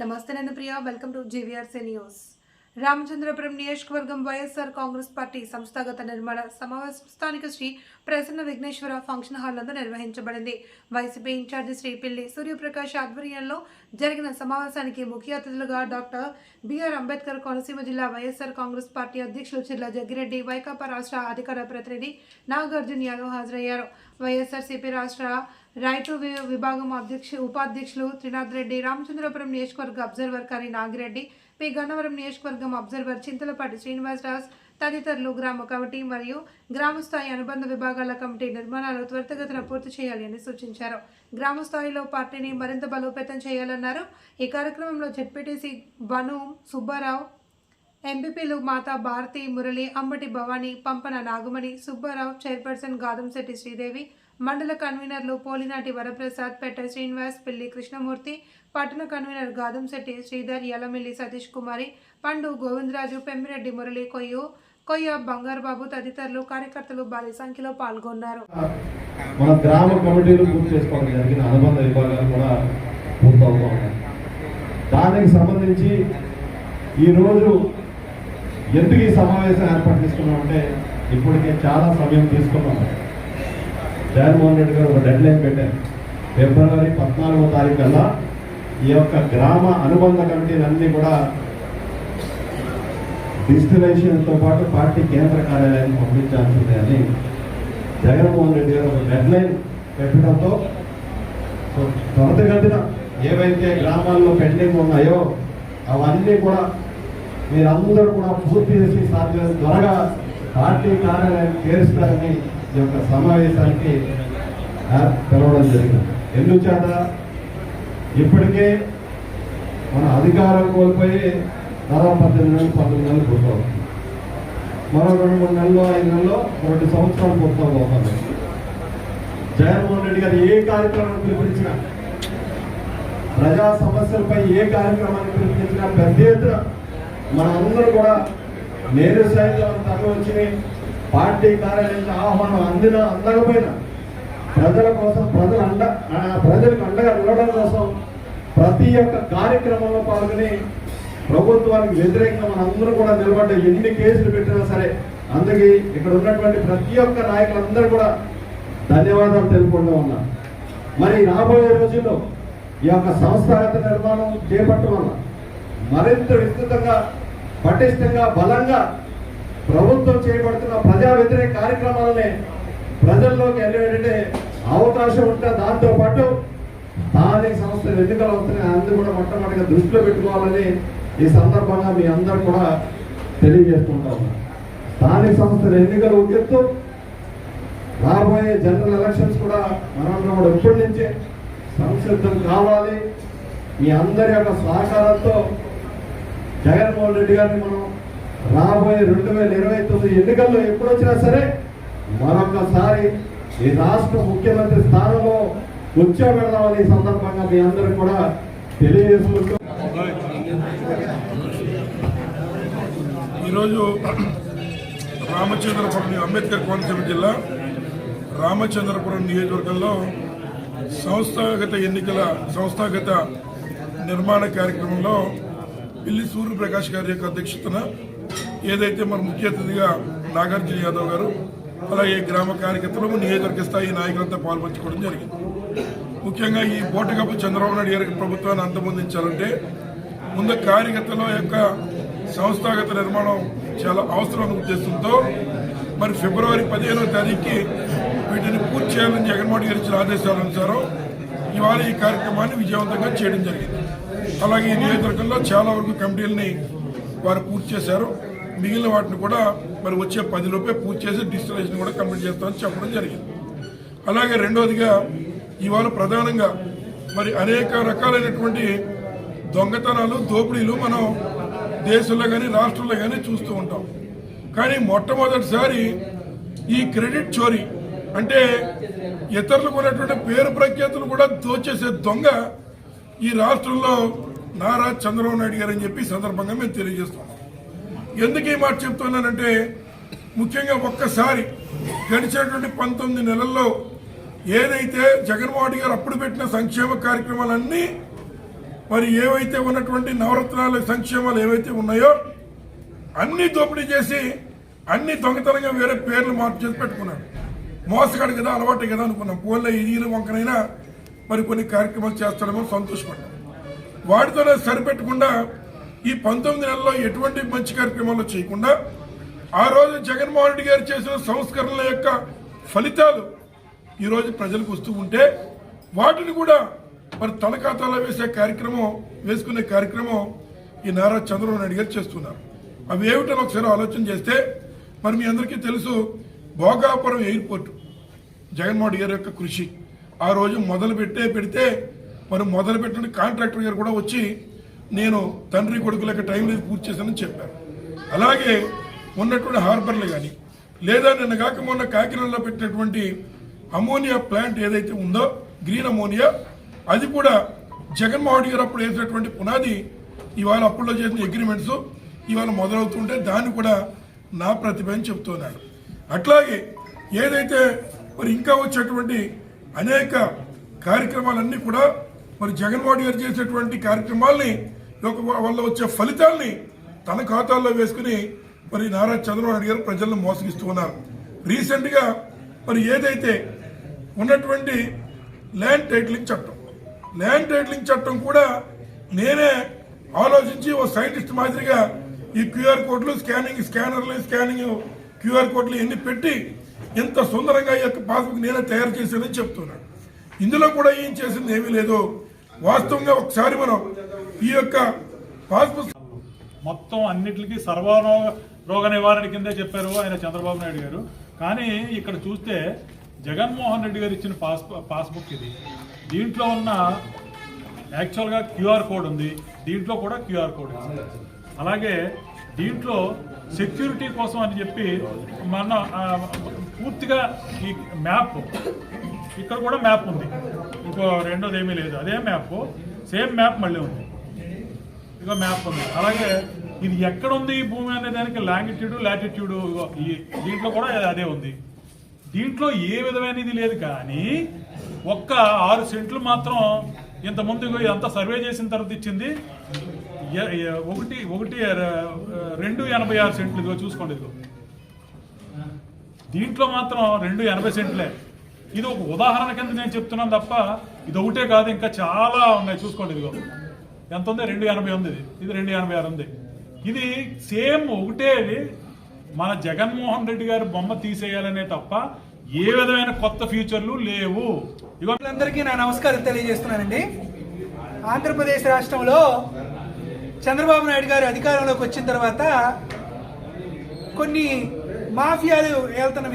నమస్తే నేను Priya welcome to GVRC news. Ramachandrapuram నియోజకవర్గం వైఎస్ఆర్ కాంగ్రెస్ పార్టీ సంస్థాగత నిర్మాణ సమావేశం స్థానిక శ్రీ ప్రసన్న విఘ్నేశ్వర ఫంక్షన్ హాల్ నందు నిర్వహించబడింది. వైసీపీ ఇన్ఛార్జి శ్రీ పిల్లి సూర్యప్రకాష్ ఆధ్వర్యంలో జరిగిన సమావేశానికి ముఖ్య అతిథులుగా డాక్టర్ బిఆర్ అంబేద్కర్ కోనసీమ జిల్లా వైఎస్ఆర్ కాంగ్రెస్ పార్టీ అధ్యక్షులు చిర్ల జగ్గిరెడ్డి, వైకాపా రాష్ట్ర అధికార ప్రతినిధి నాగార్జున యాదవ్ హాజరయ్యారు. వైఎస్ఆర్సీపీ రాష్ట్ర రైతు విభాగం ఉపాధ్యక్షులు త్రినాథ్ రెడ్డి, రామచంద్రపురం నియోజకవర్గ అబ్జర్వర్ కరి నాగిరెడ్డి, పి గన్నవరం నియోజకవర్గం అబ్జర్వర్ చింతలపాటి శ్రీనివాసరాజ్ తదితరులు గ్రామ కమిటీ మరియు గ్రామస్థాయి అనుబంధ విభాగాల కమిటీ నిర్మాణాలు త్వరితగతిన పూర్తి చేయాలి అని సూచించారు. గ్రామ స్థాయిలో పార్టీని మరింత బలోపేతం చేయాలన్నారు. ఈ కార్యక్రమంలో జెడ్పీటీసీ బను సుబ్బారావు, ఎంపీపీలు మాతా భారతి, మురళి, అంబటి భవానీ, పంపన నాగమణి, సుబ్బారావు, చైర్పర్సన్ గాదంశెట్టి శ్రీదేవి, మండల కన్వీనర్లు పోలినాటి వరప్రసాద్, పెట్ట శ్రీనివాస్, పిల్లి కృష్ణమూర్తి, పట్టణ కన్వీనర్ గాదంశెట్టి శ్రీధర్, యలమిల్లి సతీష్ కుమారి, పండు గోవిందరాజు, పెమ్మిరెడ్డి మురళి, కొయ్య బంగారుబాబు తదితరులు కార్యకర్తలు భారీ సంఖ్యలో పాల్గొన్నారు. మన గ్రామ కమిటీలు పూర్తి చేసుకోవడం జరిగిన అనుబంధ విభాగాలు కూడా పూర్తవుతూ ఉన్నాయి. దానికి సంబంధించి ఈరోజు ఎందుకు ఈ సమావేశం ఏర్పాటు చేసుకున్నామంటే ఇప్పటికే చాలా సమయం తీసుకున్నాం. జగన్మోహన్ రెడ్డి గారు ఒక డెడ్ లైన్ పెట్టారు. ఫిబ్రవరి 14వ తారీఖు కల్లా ఈ యొక్క గ్రామ అనుబంధ కమిటీలన్నీ కూడా డిజిటలైజేషన్తో పాటు పార్టీ కేంద్ర కార్యాలయాన్ని పంపించాల్సిందే అని జగన్మోహన్ రెడ్డి గారు ఒక డెడ్ లైన్ పెట్టడంతో త్వరితగతిన ఏవైతే గ్రామాల్లో పెండింగ్ ఉన్నాయో అవన్నీ కూడా మీరందరూ కూడా పూర్తి చేసి సాధ్యం త్వరగా పార్టీ కార్యాలయం చేరుస్తారని ఈ యొక్క సమావేశానికి పిలవడం జరిగింది. ఎందుచేత ఇప్పటికే మన అధికారం కోల్పోయి 18 నెలలు 19 నెలలు పూర్తవుతుంది. మరో 2-3 నెలలు 5 నెలల్లో 2 సంవత్సరాలు పూర్తవుతుంది. జగన్మోహన్ రెడ్డి గారు ఏ కార్యక్రమాన్ని పిలుపునిచ్చినా, ప్రజా సమస్యలపై ఏ కార్యక్రమాన్ని పిలుపునిచ్చినా పెద్ద ఎత్తున మనందరూ కూడా నేరు సైతం తరలి వచ్చి పార్టీ కార్యాలయానికి ఆహ్వానం అందకపోయినా ప్రజల కోసం ప్రజలకు అండగా నిలవడం కోసం ప్రతి ఒక్క కార్యక్రమంలో పాల్గొని ప్రభుత్వానికి వ్యతిరేకంగా మనందరూ కూడా నిలబడ్డ ఎన్ని కేసులు పెట్టినా సరే అందుకే ఇక్కడ ఉన్నటువంటి ప్రతి ఒక్క నాయకులందరూ కూడా ధన్యవాదాలు తెలుపుకుంటూ ఉన్నారు. మరి రాబోయే రోజుల్లో ఈ యొక్క సంస్థాగత నిర్మాణం చేపట్టడం వల్ల మరింత విస్తృతంగా, పటిష్టంగా, బలంగా ప్రభుత్వం చేపడుతున్న ప్రజా వ్యతిరేక కార్యక్రమాలనే ప్రజల్లోకి వెళ్ళేటంటే అవకాశం ఉంటే దాంతో పాటు స్థానిక సంస్థలు ఎన్నికలు వస్తున్నాయి, అందరూ కూడా మొట్టమొదటిగా దృష్టిలో పెట్టుకోవాలని ఈ సందర్భంగా మీ అందరూ కూడా తెలియజేస్తుంటా ఉన్నారు. స్థానిక సంస్థల ఎన్నికలు ఉద్యెత్తు రాబోయే జనరల్ ఎలక్షన్స్ కూడా మనందరం కూడా ఇప్పటి నుంచే సంసిద్ధం కావాలి. మీ అందరి యొక్క సహకారంతో జగన్మోహన్ రెడ్డి గారిని మనం రాబోయే 2029 ఎన్నికల్లో ఎప్పుడు వచ్చినా సరే మరొకసారి ఈ రాష్ట్ర ముఖ్యమంత్రి స్థానంలో కూర్చోబెడదామని ఈ సందర్భంగా మీ అందరూ కూడా తెలియజేసుకుంటూ ఈరోజు రామచంద్రపురం అంబేద్కర్ కోనసీమ జిల్లా రామచంద్రపురం నియోజకవర్గంలో సంస్థాగత నిర్మాణ కార్యక్రమంలో పిల్లి సూర్యప్రకాష్ గారి యొక్క అధ్యక్షతన ఏదైతే మన ముఖ్య అతిథిగా నాగార్జున యాదవ్ గారు, అలాగే గ్రామ కార్యకర్తలు, నియోజకవర్గ స్థాయి నాయకులంతా పాల్పంచుకోవడం జరిగింది. ముఖ్యంగా ఈ బోటకప్పు చంద్రబాబు నాయుడు గారి ప్రభుత్వాన్ని అంతమొందించాలంటే ముందు కార్యకర్తల యొక్క సంస్థాగత నిర్మాణం చాలా అవసరమైన ఉద్దేశంతో మరి ఫిబ్రవరి 15వ తారీఖుకి వీటిని పూర్తి చేయాలని జగన్మోహన్ గారు ఇచ్చిన ఆదేశాలనుసారం ఇవాళ ఈ కార్యక్రమాన్ని విజయవంతంగా చేయడం జరిగింది. అలాగే ఈ నియోజకవర్గంలో చాలా వరకు కమిటీలని వారు పూర్తి చేశారు. మిగిలిన వాటిని కూడా మరి వచ్చే 10 లోపే పూర్తి చేసి డిజిటలైజేషన్ కూడా కంప్లీట్ చేస్తామని చెప్పడం జరిగింది. అలాగే రెండవదిగా ఇవాళ ప్రధానంగా మరి అనేక రకాలైనటువంటి దొంగతనాలు, దోపిడీలు మనం దేశంలో కానీ రాష్ట్రంలో కానీ చూస్తూ ఉంటాం. కానీ మొట్టమొదటిసారి ఈ క్రెడిట్ చోరీ అంటే ఇతరులకు ఉన్నటువంటి పేరు ప్రఖ్యాతులు కూడా దోచేసే దొంగ ఈ రాష్ట్రంలో నారా చంద్రబాబు నాయుడు గారు అని చెప్పి సందర్భంగా మేము తెలియజేస్తున్నాం. ఎందుకు ఈ మాట చెప్తున్నానంటే ముఖ్యంగా ఒక్కసారి గడిచేటువంటి 19 నెలల్లో ఏదైతే జగన్మోహన్ రెడ్డి గారు అప్పుడు పెట్టిన సంక్షేమ కార్యక్రమాలన్నీ మరి ఏవైతే ఉన్నటువంటి నవరత్నాల సంక్షేమాలు ఏవైతే ఉన్నాయో అన్ని దోపిడీ చేసి అన్ని దొంగతనంగా వేరే పేర్లు మార్పు చేసి పెట్టుకున్నాడు. మోసగాడు కదా, అలవాటే కదా అనుకున్నాం. పోలే ఈల వంకనైనా మరి కొన్ని కార్యక్రమాలు చేస్తాడేమో సంతోషపడ్డాం. వాటితోనే సరిపెట్టకుండా ఈ 19 నెలల్లో ఎటువంటి మంచి కార్యక్రమాలు చేయకుండా ఆ రోజు జగన్మోహన్ రెడ్డి గారు చేసిన సంస్కరణల యొక్క ఫలితాలు ఈరోజు ప్రజలకు వస్తూ ఉంటే వాటిని కూడా మరి తన ఖాతాలో వేసుకునే కార్యక్రమం ఈ నారా చంద్రబాబు నాయుడు గారు చేస్తున్నారు. అవి ఏమిటని ఒకసారి ఆలోచన చేస్తే మరి మీ అందరికీ తెలుసు, భోగాపురం ఎయిర్పోర్ట్ జగన్మోహన్ రెడ్డి గారి యొక్క కృషి. ఆ రోజు పెడితే మరి మొదలుపెట్టిన కాంట్రాక్టర్ గారు కూడా వచ్చి నేను తండ్రి కొడుకులకి టైం లేదు పూర్తి చేశానని చెప్పారు. అలాగే ఉన్నటువంటి హార్బర్లు కానీ లేదా నిన్న కాక మొన్న కాకినాడలో పెట్టినటువంటి అమోనియా ప్లాంట్ ఏదైతే ఉందో గ్రీన్ అమోనియా, అది కూడా జగన్మోహన్ రెడ్డి గారు అప్పుడు వేసినటువంటి పునాది ఇవాళ అప్పుల్లో చేసిన అగ్రిమెంట్స్ ఇవాళ మొదలవుతుంటే దాన్ని కూడా నా ప్రతిభ అని చెప్తున్నాడు. అట్లాగే ఏదైతే మరి ఇంకా వచ్చేటువంటి అనేక కార్యక్రమాలన్నీ కూడా మరి జగన్మోహన్ గారు చేసేటువంటి కార్యక్రమాల్ని వల్ల వచ్చే ఫలితాల్ని తన ఖాతాల్లో వేసుకుని మరి నారా చంద్రబాబు నాయుడు గారు ప్రజలను మోసగిస్తూ ఉన్నారు. రీసెంట్గా మరి ఏదైతే ఉన్నటువంటి ల్యాండ్ టైటిలింగ్ చట్టం కూడా నేనే ఆలోచించి ఓ సైంటిస్ట్ మాదిరిగా ఈ క్యూఆర్ కోడ్లు స్కానింగ్ క్యూఆర్ కోడ్లు ఎన్ని పెట్టి ఎంత సుందరంగా ఈ యొక్క పాస్బుక్ నేనే తయారు చేశానని చెప్తున్నాను. ఇందులో కూడా ఏం చేసింది ఏమీ లేదు. వాస్తవంగా ఒకసారి మనం ఈ యొక్క పాస్బుక్ మొత్తం అన్నిటికీ రోగ నివారణ కిందే చెప్పారు ఆయన చంద్రబాబు నాయుడు గారు. కానీ ఇక్కడ చూస్తే జగన్మోహన్ రెడ్డి గారు ఇచ్చిన పాస్బుక్ ఇది. దీంట్లో ఉన్న యాక్చువల్గా క్యూఆర్ కోడ్ ఉంది, దీంట్లో కూడా క్యూఆర్ కోడ్ ఉంది. అలాగే దీంట్లో సెక్యూరిటీ కోసం అని చెప్పి మన పూర్తిగా ఈ మ్యాప్, ఇక్కడ కూడా మ్యాప్ ఉంది, ఇంకో రెండోది ఏమీ లేదు, అదే మ్యాప్, సేమ్ మ్యాప్ మళ్ళీ ఉంది, ఇక మ్యాప్ ఉంది. అలాగే ఇది ఎక్కడ ఉంది ఈ భూమి అనే దానికి లాంగిట్యూడ్ లాటిట్యూడ్ దీంట్లో కూడా అదే ఉంది. దీంట్లో ఏ విధమైన ఇది లేదు. కానీ ఒక్క 6 సెంట్లు మాత్రం ఇంతకుముందు ఇదంతా సర్వే చేసిన తర్వాత ఇచ్చింది 286 సెంట్లు. ఇదిగో చూసుకోండి, ఇదిగో దీంట్లో మాత్రం 280 సెంట్లే. ఇది ఒక ఉదాహరణ కింద నేను చెప్తున్నాను తప్ప ఇది ఒకటే కాదు, ఇంకా చాలా ఉన్నాయి. చూసుకోండి, ఇదిగో ఎంత ఉంది, 280 ఉంది, ఇది 286 ఉంది. ఇది సేమ్ ఒకటే. మన జగన్మోహన్ రెడ్డి గారి బొమ్మ తీసేయాలనే తప్ప ఏ విధమైన కొత్త ఫ్యూచర్లు లేవు. అందరికీ నా నమస్కారం తెలియజేస్తున్నానండి. ఆంధ్రప్రదేశ్ రాష్ట్రంలో చంద్రబాబు నాయుడు గారు అధికారంలోకి వచ్చిన తర్వాత కొన్ని మాఫియాలు ఏళ్తున్న